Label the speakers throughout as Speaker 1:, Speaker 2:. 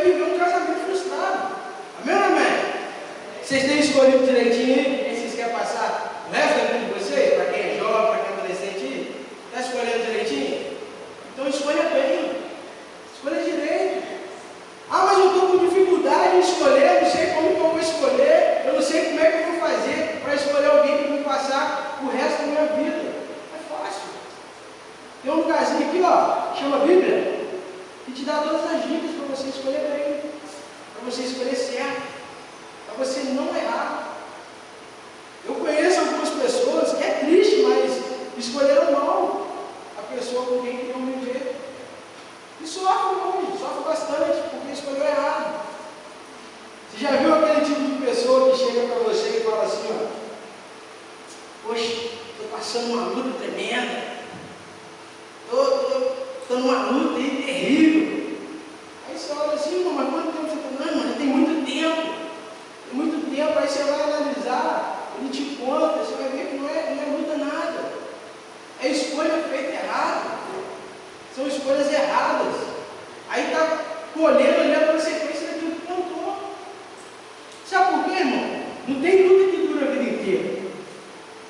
Speaker 1: vai viver um casamento frustrado. Amém ou amém? Vocês têm escolhido direitinho aí quem vocês querem passar o resto da vida de vocês? Para quem é jovem, para quem é adolescente aí? Está escolhendo direitinho? Então escolha bem. Escolha direito. Ah, mas eu estou com dificuldade em escolher, eu não sei como que eu vou escolher, eu não sei como é que eu vou fazer para escolher alguém que vai passar o resto da minha vida. É fácil. Tem um lugarzinho aqui, ó, chama Bíblia, que te dá todas as dicas para você escolher bem, para você escolher certo, para você não errar. Eu conheço algumas pessoas que é triste, mas escolheram mal a pessoa com quem queriam viver. E sofre muito, sofre bastante, porque escolheu errado. Você já viu aquele tipo de pessoa que chega para você e fala assim, ó, poxa, estou passando uma luta tremenda, estou numa luta aí terrível. Aí você olha assim, mas quanto tempo você está? Não, mas tem muito tempo. Tem muito tempo, aí você vai analisar, ele te conta, você vai ver que não é luta nada. É escolha feita errada. São escolhas erradas. Aí está colhendo ali a consequência daquilo que plantou. Sabe por quê, irmão? Não tem luta que dura a vida inteira.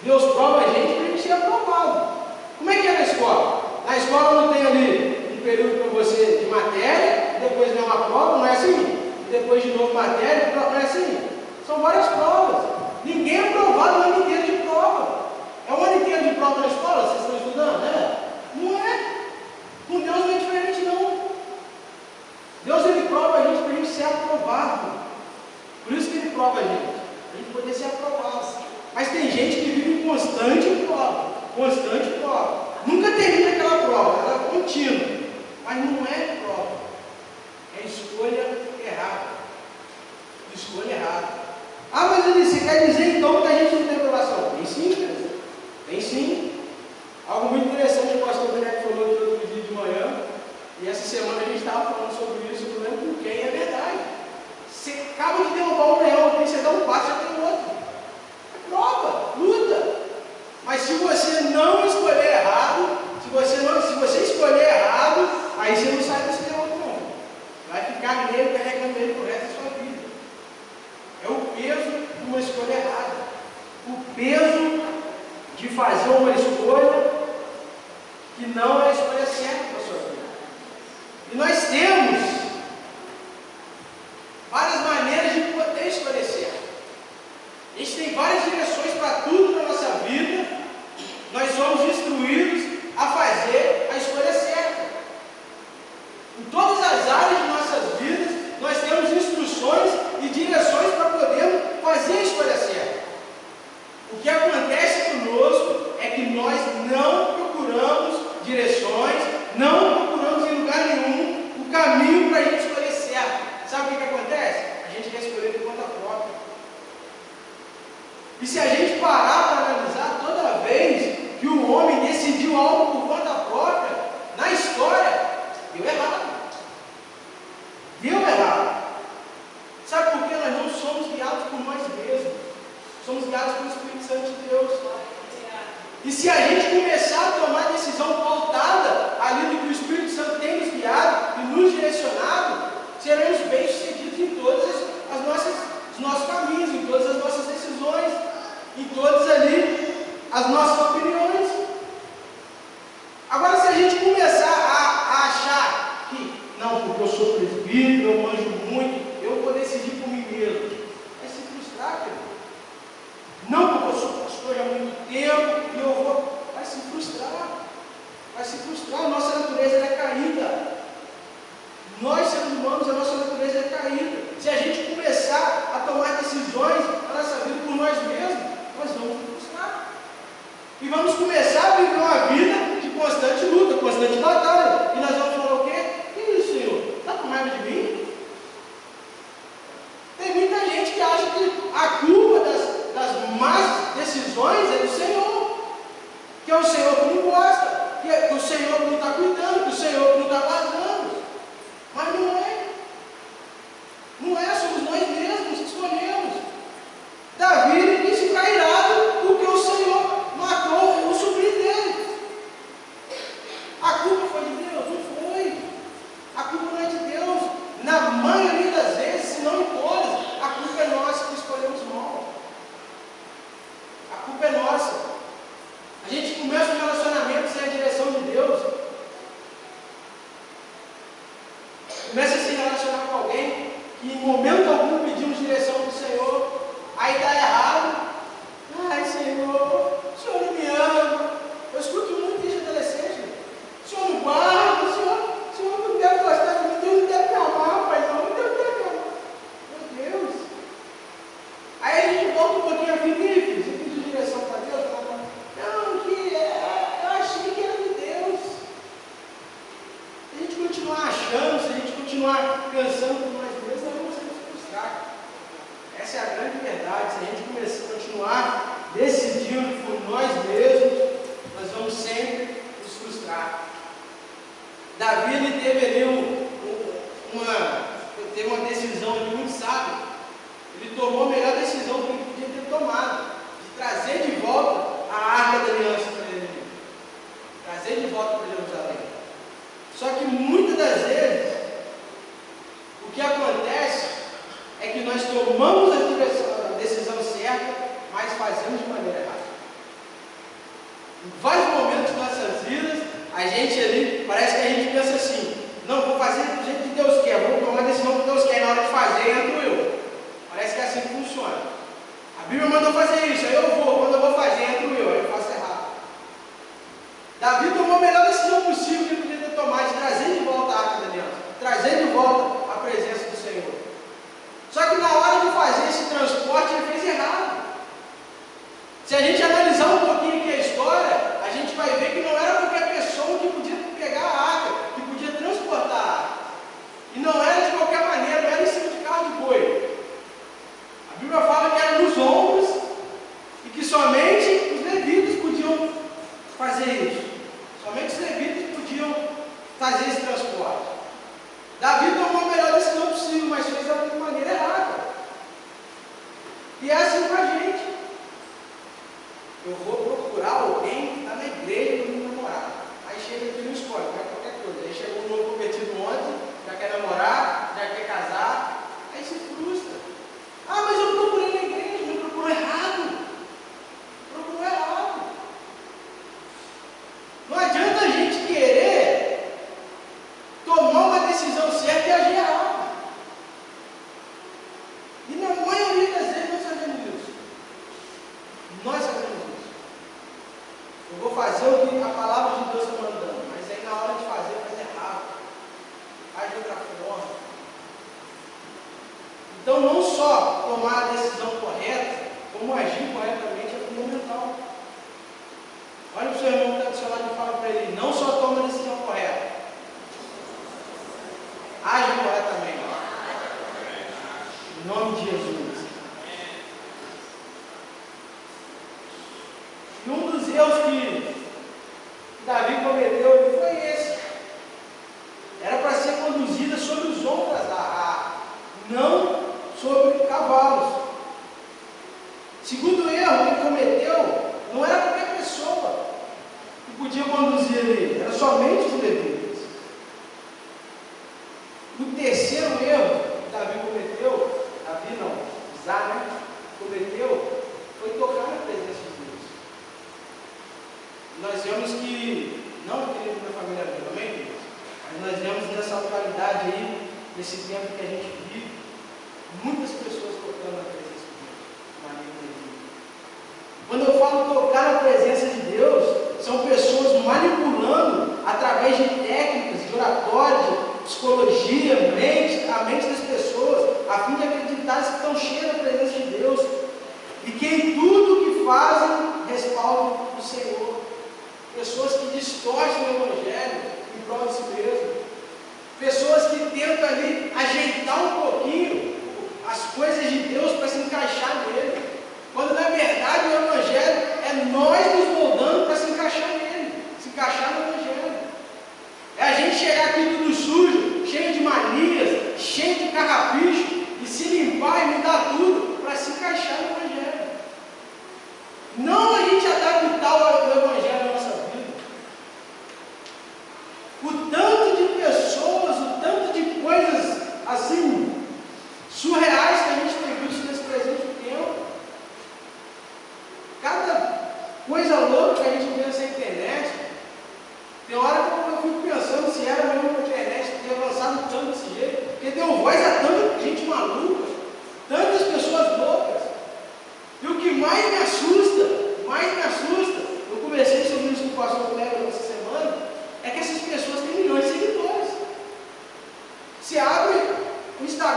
Speaker 1: Deus prova a gente para a gente ser aprovado. Como é que é na escola? Na escola não tem ali um período para você de matéria, depois vem uma prova, não é assim. Depois de novo matéria, não é assim. São várias provas. Ninguém é aprovado o ano inteiro de prova. É o ano inteiro de prova na escola? Vocês estão estudando, né? Não é. Com Deus não é diferente, não. Deus, ele prova a gente para a gente ser aprovado. Por isso que ele prova a gente poder ser aprovado. Mas tem gente que vive em constante prova. Nunca termina aquela prova, ela é contínua. Mas não é prova. É escolha errada. Escolha errada. Ah, mas você quer dizer então que a gente não tem aprovação? Tem sim, cara. Tem sim. Algo muito interessante que o pastor Daniel falou aqui outro dia de manhã, e essa semana a gente estava falando sobre isso, eu não lembro com quem, é verdade. Você acaba de derrubar um leão aqui, você dá um passo, já tem outro. É prova, luta. Mas se você não escolher errado, se você escolher errado, aí você não sai desse leão, não. Vai ficar nele, carregando ele pro resto da sua vida. É o peso de uma escolha errada. O peso de fazer uma escolha que não é a escolha certa para a sua vida. E nós temos várias maneiras de poder escolher certo. A gente tem várias direções para tudo na nossa vida. Nós somos instruídos a fazer a escolha certa. Em todas as áreas de nossas vidas, nós temos instruções e direções para podermos fazer a escolha certa. O que acontece conosco é que nós não procuramos direções, não procuramos em lugar nenhum o caminho para a gente escolher certo. Sabe o que acontece? A gente quer escolher por conta própria. E se a gente parar para analisar, toda vez que o homem decidiu algo por conta própria, na história, deu errado. Deu errado. Sabe por que nós não somos guiados por nós mesmos? Somos guiados pelo Espírito Santo de Deus. E se a gente começar a tomar decisão pautada ali do que o Espírito Santo tem nos guiado e nos direcionado, seremos bem-sucedidos em todos os nossos caminhos, em todas as nossas decisões, em todas ali as nossas opiniões. Agora, se a gente começar a achar que, não, porque eu sou presbítero, eu manjo muito, eu vou decidir por mim mesmo, vai se frustrar, querido. Não, porque eu sou pastor há muito tempo e eu vou. Vai se frustrar. Vai se frustrar. A nossa natureza é caída. Nós, seres humanos, a nossa natureza é caída. Se a gente começar a tomar decisões na nossa vida por nós mesmos, nós vamos nos frustrar. E vamos começar a viver uma vida de constante luta, constante batalha. E nós vamos falar o quê? Que isso, Senhor? Está com raiva de mim? Tem muita gente que acha que a culpa das más decisões é do Senhor, que é o Senhor que não gosta, que é o Senhor que não está cuidando, que o Senhor que não está guardando. Mas não é. Não é, somos nós mesmos que escolhemos. Davi disse ficar irado porque o Senhor matou o sobrinho dele. começa a se relacionar com alguém que em momento algum pedimos direção do Senhor, aí dá errado. Ai, Senhor, o Senhor não me ama. Eu escuto muito isso de adolescente. O Senhor não guarda, o Senhor não deve gostar de mim, Deus não deve me amar, Pai, não, Deus deve me amar. Meu Deus. Aí a gente volta um pouquinho a vida e filho, você pediu direção para Deus? Não, eu achei que era de Deus. Se a gente continuar achando, se a gente continuar pensando que nós mesmos, nós vamos nos frustrar. Essa é a grande verdade. Se a gente continuar decidindo por nós mesmos, nós vamos sempre nos frustrar. Davi, ele teve ali uma decisão ali muito sábia. Ele tomou a melhor decisão que ele podia ter tomado, de trazer de volta a Arca da Aliança para ele. Trazer de volta para Jerusalém. Só que muitas das vezes, o que acontece é que nós tomamos a decisão certa, mas fazemos de maneira errada. Em vários momentos de nossas vidas, a gente ali, parece que a gente pensa assim, não, vou fazer do jeito que Deus quer, vou tomar a decisão que Deus quer, na hora de fazer, entro eu. Parece que é assim que funciona. A Bíblia mandou fazer isso, aí eu vou, quando eu vou fazer, entro eu, aí eu faço errado. Davi tomou a melhor decisão possível que ele podia ter tomado, de trazer de volta a Arca da Aliança, trazer de volta a presença do Senhor. Só que na hora de fazer esse transporte, ele fez errado. Se a gente analisar um pouquinho aqui a história, a gente vai ver que não era qualquer pessoa que podia pegar a arca, que podia transportar a arca. E não era de qualquer maneira, não era em cima de carro de boi. A Bíblia fala que era nos ombros e que somente os levitas podiam fazer isso. Somente os levitas podiam fazer esse transporte. Davi tomou a melhor decisão possível, mas fez da maneira errada. E é assim com a gente. Eu vou procurar alguém que está na igreja para me namorar. Aí chega aqui no escolhe, não é qualquer coisa. Aí chega um novo prometido ontem, já quer namorar, já quer casar, aí se frustra. Ah, mas eu procurei na igreja, mas procurou errado. Procurou errado. Não adianta a gente querer tomar uma decisão certa e agir errado. E na maioria das vezes nós fazemos isso. Nós fazemos isso. Eu vou fazer o que a palavra de Deus está mandando, mas aí na hora de fazer, faz errado. Faz de outra forma. Então não só tomar a decisão correta, como agir corretamente é fundamental. Olha o seu irmão que está do seu lado e fala para ele, não só toma a decisão correta, age corretamente. Em nome de Jesus. E um dos erros que Davi cometeu foi esse. Era para ser conduzida sobre os ombros da arca, não sobre cavalos. Segundo erro que ele cometeu, não era qualquer pessoa que podia conduzir ele, era somente os levitas. O terceiro erro que Davi cometeu, Davi não, Zá, né, cometeu, foi tocar na presença de Deus. Nós vemos que, não aqui na família dele, amém, Deus? Mas nós vemos nessa atualidade aí, nesse tempo que a gente vive, muitas pessoas tocando na presença de Deus, de maneira indevida. Quando eu falo tocar na presença de Deus, são pessoas manipulando através de técnicas, de oratória, de psicologia, a mente das pessoas, a fim de acreditar que estão cheias da presença de Deus e que em tudo que fazem respaldam o Senhor. Pessoas que distorcem o Evangelho em prol de si mesmo. Pessoas que tentam ali ajeitar um pouquinho as coisas de Deus para se encaixar nele. Quando na verdade o Evangelho é nós nos moldando para se encaixar nele, se encaixar no Evangelho. É a gente chegar aqui tudo sujo, cheio de manias, cheio de carrapicho, e se limpar e mudar tudo para se encaixar no Evangelho. Não a gente adaptar o Evangelho à nossa vida. O tanto de pessoas, o tanto de coisas assim, surreais que a gente tem visto nesse presente tempo. Cada coisa louca que a gente vê nessa internet. Tem hora que eu fico pensando se era mesmo a internet que tinha avançado tanto desse jeito.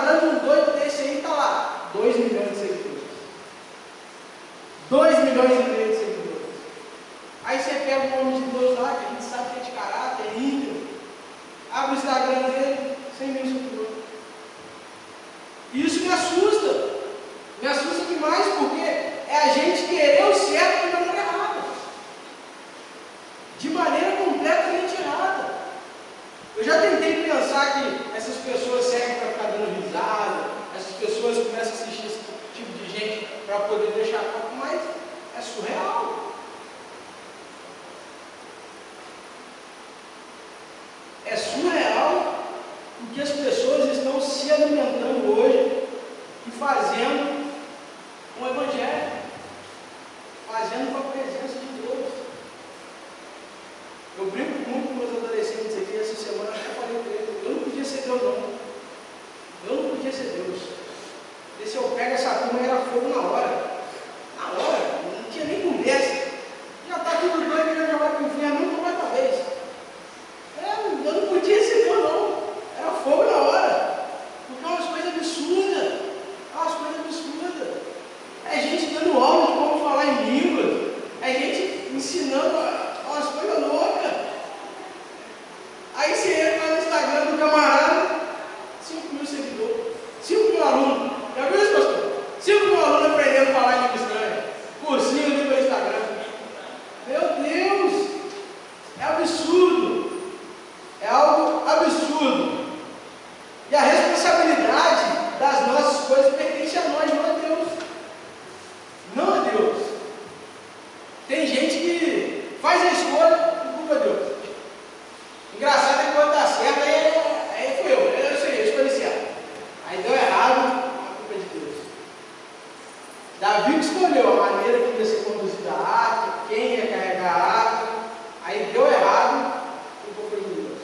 Speaker 1: Instagram de um doido desse aí está lá, 2 milhões de seguidores. 2 milhões e meio de seguidores. Aí você pega um homem de Deus lá, que a gente sabe que é de caráter, é íntegro, abre o Instagram dele, 100 mil seguidores. E isso me assusta. Me assusta demais, porque é a gente querer o certo de maneira errada. De maneira completamente errada. Eu já tentei pensar que essas pessoas servem para ficar dando risada, essas pessoas começam a assistir esse tipo de gente para poder deixar foco, mas é surreal. É surreal o que as pessoas estão se alimentando hoje e fazendo com o Evangelho, fazendo com a presença de Deus. Eu brinco muito com meus adolescentes aqui essa semana, até falei para eles, eu não podia ser Deus não. Eu não podia ser Deus. E se eu pego essa turma era fogo na hora. Na hora, não tinha nem conversa. Já está tudo doido, já vai para o inferno, nunca mais uma vez. Eu não podia ser Deus não. Era fogo na hora. Porque é umas coisas absurdas. É umas coisas absurdas. É gente dando aula de como falar em línguas. É gente ensinando umas coisas loucas. Aí você entra no Instagram do camarada, 5 mil seguidores, 5 mil alunos. Já viu isso, pastor? 5 mil alunos aprendendo a falar em língua estranha. Cursinho ali pelo Instagram. Meu Deus! É absurdo. É algo absurdo. E a responsabilidade das nossas coisas pertence a nós, não a Deus. Não a Deus. Tem gente que faz a escolha e culpa Deus. Engraçado é que quando dá certo, aí fui eu sei, eu escolhi certo. Aí deu errado, a culpa é de Deus. Davi que escolheu a maneira que ia ser conduzida a arca, quem ia carregar a arca, aí deu errado, a culpa foi de Deus.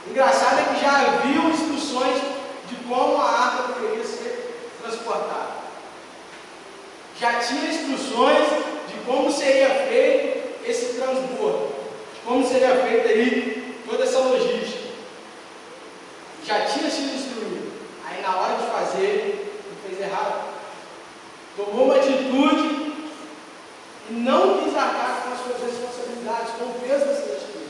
Speaker 1: Engraçado é que já haviam instruções de como a arca deveria ser transportada. Já tinha instruções de como seria feito esse transbordo, de como seria feita aí toda essa logística. Já tinha sido instruído. Aí na hora de fazer, ele fez errado. Tomou uma atitude e não quis arcar com as suas responsabilidades, com o peso dessa atitude.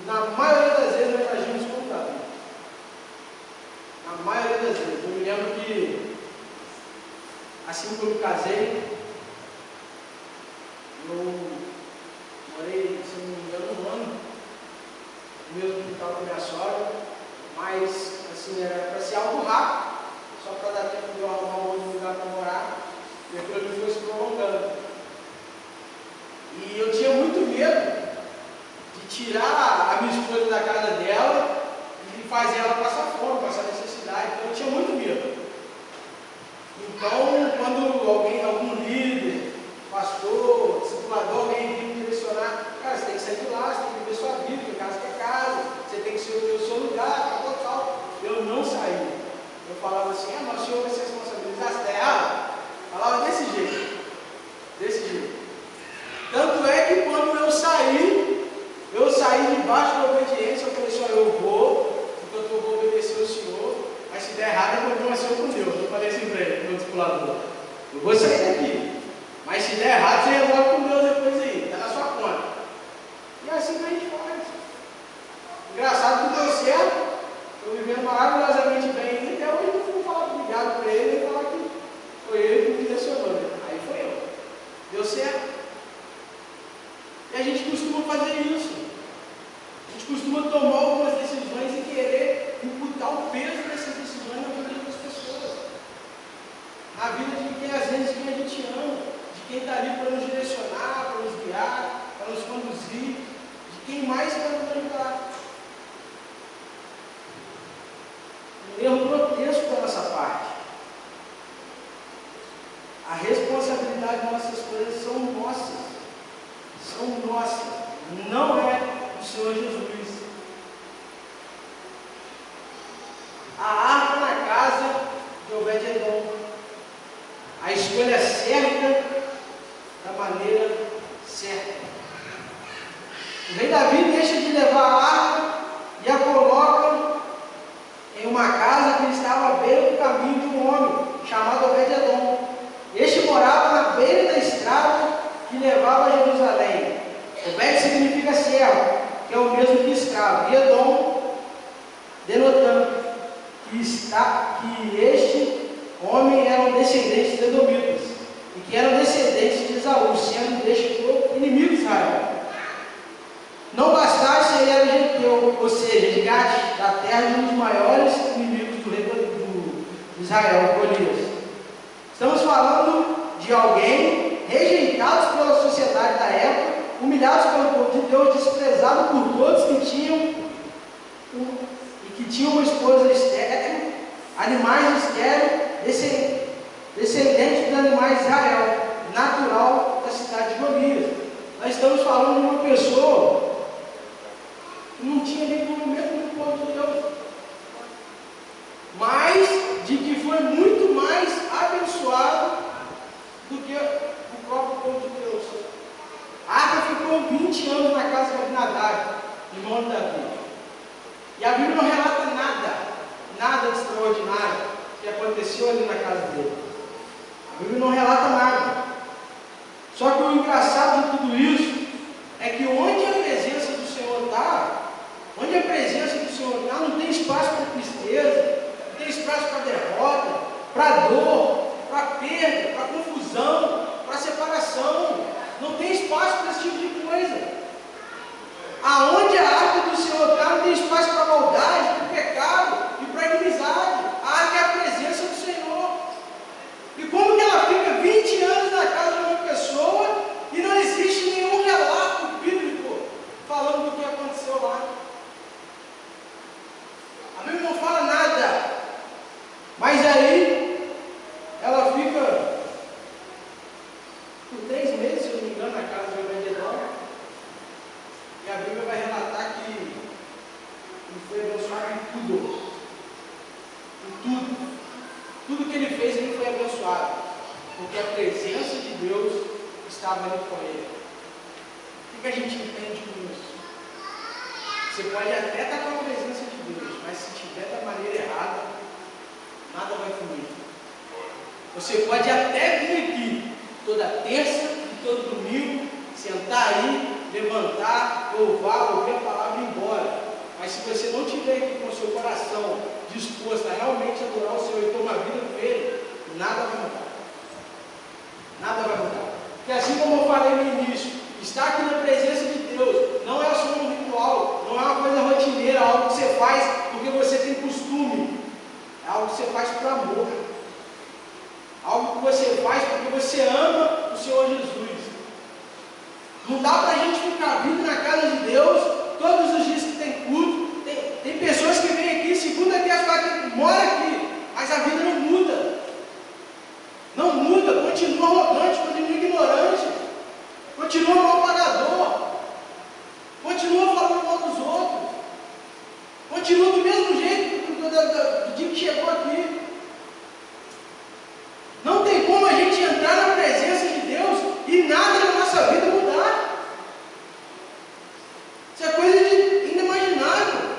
Speaker 1: Na maioria das vezes nós agimos como Davi. Na maioria das vezes. Eu me lembro que assim que eu me casei, eu morei, se não me engano, um ano no mesmo quintal com a minha sogra, mas assim, era para ser algo rápido, só para dar tempo de eu arrumar um outro lugar para morar, e aquilo ali foi se prolongando. E eu tinha muito medo de tirar a minha esposa da casa dela e fazer ela passar fome, passar necessidade, então eu tinha muito medo. Então, quando algum líder, pastor, discipulador, alguém vinha me direcionar, cara, você tem que sair de lá, você tem que viver sua vida, porque casa que é casa, você tem que ser o seu lugar, tal. Eu não saía. Eu falava assim, mas o senhor vai se responsabilizar, você está errado? Falava desse jeito. Desse jeito. Tanto é que quando eu saí debaixo da obediência, eu falei assim, eu vou, enquanto eu vou obedecer ao senhor, mas se der errado, eu continuo a ser com Deus. Eu falei assim para ele, meu discipulador, eu vou sair daqui, mas se der errado, você resolve com Deus depois aí, está na sua conta. E é assim que a gente faz. Engraçado que deu certo, estou vivendo maravilhosamente bem ainda, até hoje eu não fui falar obrigado para ele, e falar que foi ele que me direcionou, né? Aí foi eu. Deu certo. E a gente costuma fazer isso. A gente costuma tomar algumas decisões e querer imputar o peso dessas decisões na vida das pessoas. Na vida de quem, às vezes, quem a gente ama, de quem está ali para nos direcionar, para nos guiar, para nos conduzir, de quem mais quer nos ajudar. Um erro grotesco da nossa parte. A responsabilidade de nossas coisas são nossas. São nossas. Não é do Senhor Jesus. A arca na casa de Obed-Edom. A escolha certa da maneira certa. O rei Davi deixa de levar a arca uma casa que estava à beira do caminho de um homem, chamado Obed-Edom. Este morava na beira da estrada que levava a Jerusalém. Obed significa servo, que é o mesmo que escravo, e Edom, denotando que este homem eram descendentes de edomitas, e que eram descendentes de Esaú, sendo deste povo inimigo de Israel. Não bastasse, ele era geteu, ou seja, de Gade, da terra de um dos maiores inimigos do rei de Israel, Golias. Estamos falando de alguém rejeitados pela sociedade da época, humilhados pelo povo de Deus, desprezado por todos que tinham uma esposa estéril, animais estéreis, descendentes dos animais de Israel, natural da cidade de Golias. Nós estamos falando de uma pessoa que não tinha nem envolvimento no povo de Deus, mas de que foi muito mais abençoado do que o próprio povo de Deus. A arca ficou 20 anos na casa de Abinadab, irmão de Davi. E a Bíblia não relata nada de extraordinário que aconteceu ali na casa dele. A Bíblia não relata nada. Só que o engraçado de tudo isso é que onde a presença do Senhor está, não tem espaço para tristeza, não tem espaço para derrota, para dor, para perda, para confusão, para separação. Não tem espaço para esse tipo de coisa. Aonde a arca do Senhor está, não tem espaço para maldade, para pecado e para inimizade. A arca é a presença do Senhor. E como que ela fica 20 anos na casa de uma pessoa e não existe nenhum relato bíblico falando do que aconteceu lá? A Bíblia não fala nada. Mas aí ela fica por 3 meses, se eu não me engano, na casa de Obed-Edom. E a Bíblia vai relatar que ele foi abençoado em tudo. Em tudo. Tudo que ele fez, ele foi abençoado. Porque a presença de Deus estava ali com ele. O que a gente entende com isso? Você pode até estar com a presença de Deus, mas se estiver da maneira errada, nada vai fluir. Você pode até vir aqui toda terça e todo domingo, sentar aí, levantar, louvar, ouvir a palavra e ir embora. Mas se você não estiver aqui com o seu coração disposto a realmente adorar o Senhor e tomar vida com Ele, nada vai mudar. Nada vai mudar. Porque assim como eu falei no início, estar aqui na presença de Deus não é só um ritual, não é uma coisa rotineira, algo que você faz porque você tem costume. É algo que você faz por amor. Algo que você faz porque você ama o Senhor Jesus. Não dá para a gente ficar vindo na casa de Deus todos os dias que tem culto. Tem pessoas que vêm aqui, segunda a terça, moram aqui, mas a vida não muda. Não muda, continua arrogante, continua ignorante, continua mal pagador, continua falando mal dos outros, continua do mesmo jeito do dia que chegou aqui. Não tem como a gente entrar na presença de Deus e nada na nossa vida mudar. Isso é coisa inimaginável.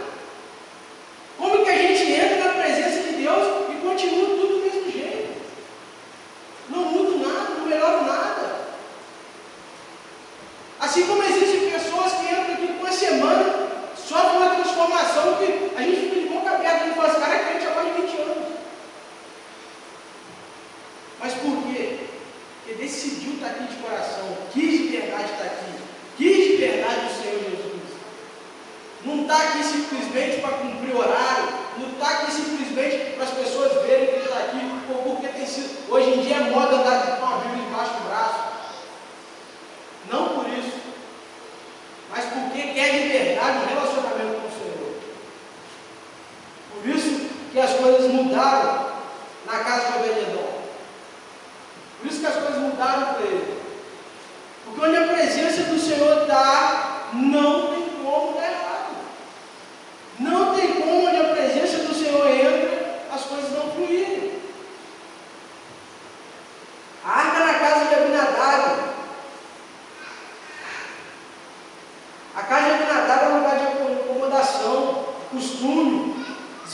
Speaker 1: Como que a gente entra na presença de Deus e continua tudo do mesmo jeito? Não muda nada, não melhora nada. Assim como existem pessoas que entram aqui com uma semana, sofrem uma transformação que a gente fica de boca aberta e fala, esse cara é crente há mais de 20 anos. Mas por quê? Porque decidiu estar aqui de coração, quis de verdade estar aqui, quis de verdade o Senhor Jesus. Não está aqui simplesmente para cumprir horário, não está aqui simplesmente para as pessoas verem que ele está aqui, ou porque tem sido, hoje em dia é moda andar com a Bíblia embaixo do braço. Não por isso, mas porque quer de verdade um relacionamento com o Senhor. Por isso que as coisas mudaram na casa de Obed-Edom. Por isso que as coisas mudaram para ele. Porque onde a presença do Senhor está, não tem como dar errado. Não tem como, onde a presença do Senhor entra, as coisas não fluírem. A arca na casa de Abinadab. A casa de Abinadab é um lugar de acomodação, costume,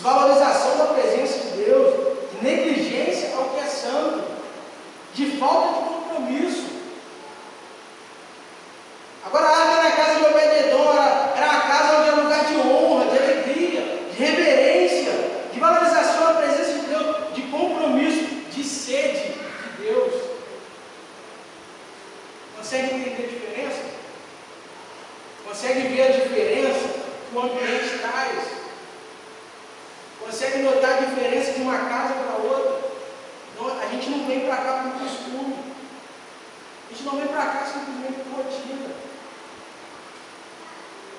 Speaker 1: desvalorização da presença de Deus, de negligência ao que é santo, de falta de compromisso. Agora, a arca na casa de Obed-Edom era uma casa onde era lugar de honra, de alegria, de reverência, de valorização da presença de Deus, de compromisso, de sede de Deus. Consegue entender a diferença? Consegue ver a diferença que o ambiente traz? Consegue notar a diferença de uma casa para outra? Não, a gente não vem para cá por costume. A gente não vem para cá simplesmente por rotina.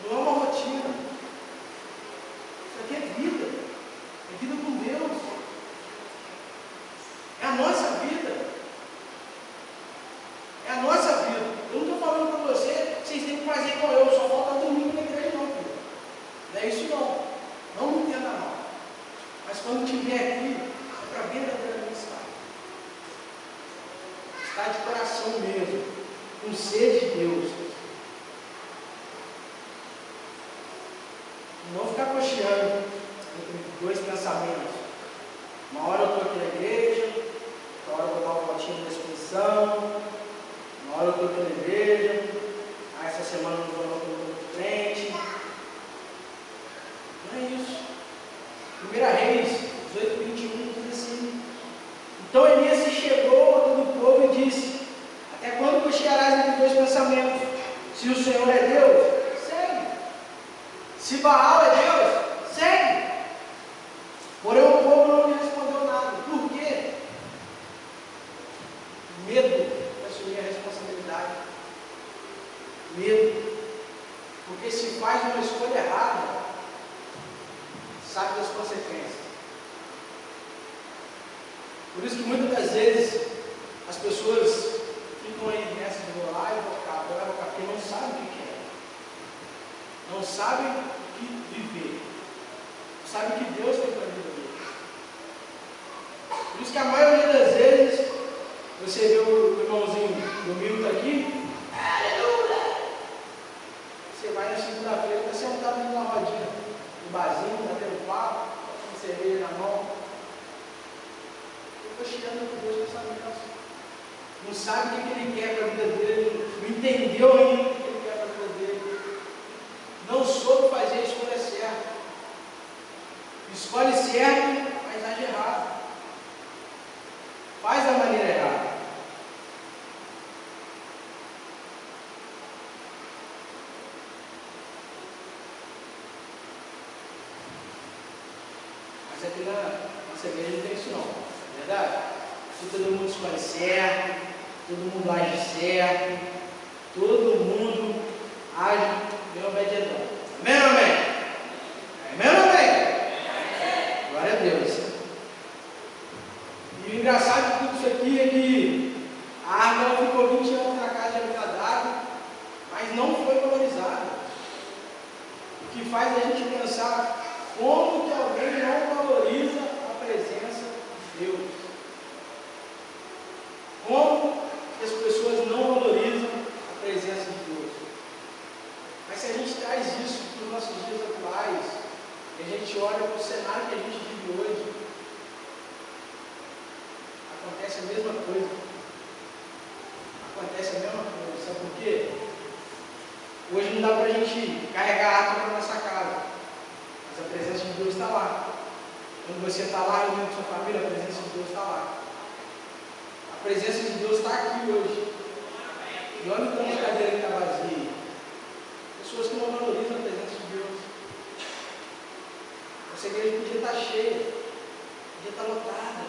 Speaker 1: Não é uma rotina. Isso aqui é vida. É vida com Deus. É a nossa vida. É a nossa vida. Eu não estou falando para você que vocês têm que fazer igual eu, só falta domingo na igreja, não, filho. Não é isso não. Não me entenda mal. Mas quando estiver aqui, é para verdadeiramente estar. Estar de coração mesmo, com sede de Deus. Não ficar cocheando entre dois pensamentos. Uma hora eu estou aqui na igreja, outra hora eu vou dar uma voltinha na exposição, uma hora eu estou aqui na igreja, essa semana eu não vou não de frente. Não é isso. 1 Reis 18:21 diz assim: então Elias se chegou a todo o povo e disse: até quando cochearás entre dois pensamentos? Se o Senhor é Deus, segue. Se Baal é Deus, segue. Porém o povo não lhe respondeu nada. Por quê? Medo de assumir a responsabilidade. Medo. Porque se faz uma escolha errada, sabe das consequências. Por isso que muitas das vezes as pessoas ficam aí nessa de vou lá e vou cá, porque não sabem o que é. Não sabem o que viver. Não sabem o que Deus tem para viver. Por isso que a maioria das vezes, você vê o irmãozinho do Milton aqui, aleluia! Você vai na segunda-feira, está sentado numa rodinha no barzinho, batendo papo, com cerveja na mão. Eu estou chegando com Deus pensamentos. Não sabe o que Ele quer para a vida dele, não entendeu ainda o que Ele quer para a vida dele. Não soube fazer a escolha certa. Escolhe certo, mas age errado. Faz da maneira errada. Mas aqui na nossa igreja não tem isso não, é verdade? Aqui todo mundo escolhe certo, todo mundo age certo, todo mundo age bem obediente. Amém ou amém? Amém ou amém? Glória a Deus. E o engraçado de tudo isso aqui é que a arca ficou 20 anos na casa de Abinadab, mas não foi valorizada. O que faz a gente pensar como que alguém não valoriza a presença de Deus. Como que as pessoas não valorizam a presença de Deus. Mas se a gente traz isso para os nossos dias atuais, e a gente olha para o cenário que a gente vive hoje, acontece a mesma coisa. Acontece a mesma coisa. Sabe por quê? Hoje não dá para a gente carregar a arca para a nossa casa. Mas a presença de Deus está lá. Quando você está lá reunindo com sua família, a presença de Deus está lá. A presença de Deus está aqui hoje. E olha como a cadeira está vazia. Pessoas que não valorizam a presença de Deus. Essa igreja podia estar cheia, podia estar lotada.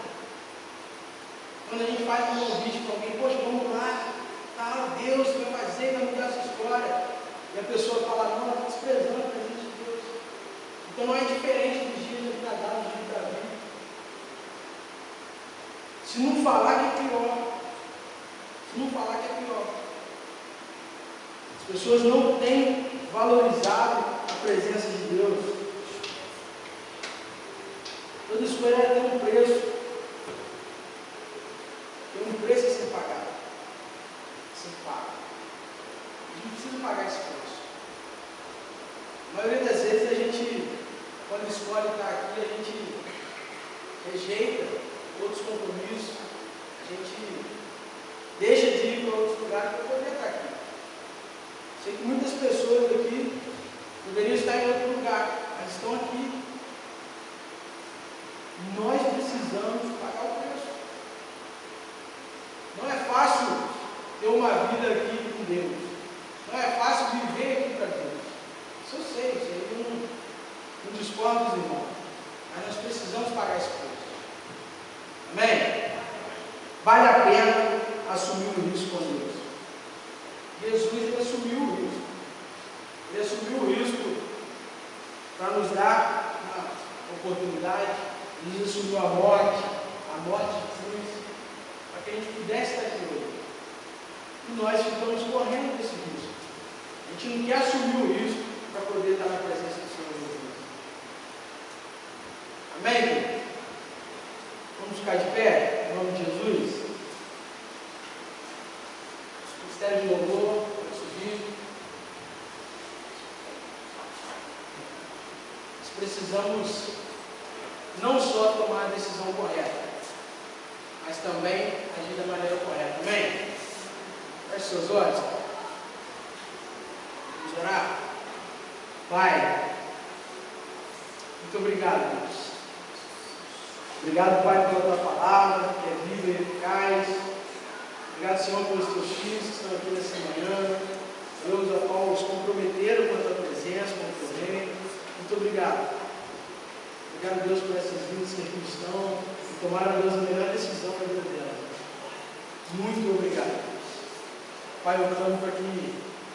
Speaker 1: Quando a gente faz um convite para alguém, poxa, vamos lá, tá, Deus vai fazer, vai mudar essa história. E a pessoa fala, não, ela está desprezando a presença de Deus. Então não é diferente dos dias de Nadab, dos dias de Davi. Se não falar que é pior. Se não falar que é pior. As pessoas não têm valorizado a presença de Deus. Toda escolha tem um preço. Tem um preço a ser pagado. A ser pago. A gente precisa pagar esse preço. A maioria das vezes a gente, quando quando escolhe estar aqui, a gente rejeita outros compromissos, a gente deixa de ir para outros lugares para poder estar aqui. Sei que muitas pessoas aqui poderiam estar em outro lugar, mas estão aqui. Nós precisamos pagar o preço. Não é fácil ter uma vida aqui com Deus. Não é fácil viver aqui para Deus. Isso eu sei, isso aí não discordo dos irmãos. Mas nós precisamos pagar esse preço. Amém? Vale a pena assumir o risco com Deus. Jesus, ele assumiu o risco. Ele assumiu o risco para nos dar uma oportunidade. Ele assumiu a morte de cruz, para que a gente pudesse estar aqui hoje. E nós ficamos correndo desse risco. A gente não quer assumir o risco para poder estar na presença do Senhor Jesus. Amém, querido? Vamos ficar de pé, em nome de Jesus. O ministério de louvor vai subir. Nós precisamos não só tomar a decisão correta, mas também agir da maneira correta. Amém? Feche seus olhos. Vamos orar? Pai, muito obrigado, Deus. Obrigado, Pai, pela Tua palavra, que é viva e eficaz. Obrigado, Senhor, pelos Teus filhos que estão aqui nessa manhã. Deus, a qual os comprometeram com a Tua presença, com o Teu reino. Muito obrigado. Obrigado, Deus, por essas vidas que aqui estão e tomaram, Deus, a melhor decisão da vida delas. Muito obrigado, Deus. Pai, eu clamo para que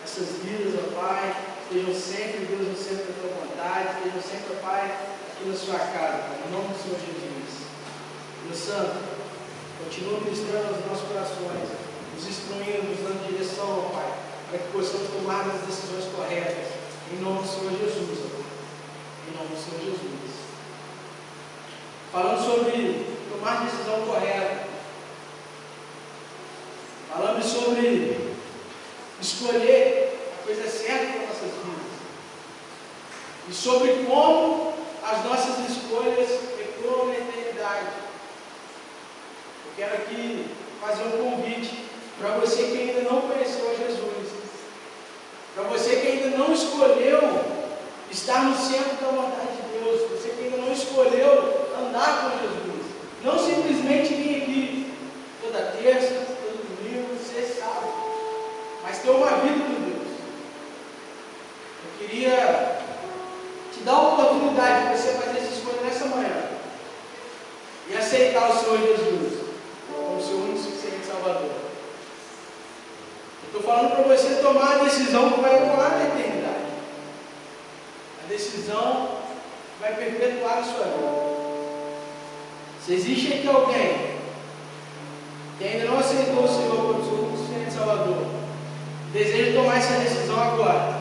Speaker 1: essas vidas, ó Pai, estejam sempre, Deus, no centro da Tua vontade, estejam sempre, ó Pai, aqui na Sua casa, Pai, em nome do Senhor Jesus. Deus Santo, continua ministrando aos nossos corações, nos instruindo, nos dando direção, ó Pai, para que possamos tomar as decisões corretas, em nome do Senhor Jesus, ó Pai, em nome do Senhor Jesus. Falando sobre tomar decisão correta, falando sobre escolher a coisa certa para nossas vidas, e sobre como as nossas escolhas ecoam na eternidade. Eu quero aqui fazer um convite para você que ainda não conheceu a Jesus, para você que ainda não escolheu estar no centro da vontade de Deus, você que ainda não escolheu andar com Jesus, não simplesmente vir aqui toda terça, todo domingo, sexta, sábado, mas ter uma vida com Deus. Eu queria te dar a oportunidade de você fazer essa escolha nessa manhã e aceitar o Senhor Jesus como seu único e suficiente Salvador. Eu estou falando para você tomar a decisão que vai ecoar na eternidade. A decisão vai perpetuar a sua vida. Se existe aqui alguém que ainda não aceitou o Senhor como seu único e suficiente Salvador, deseja tomar essa decisão agora,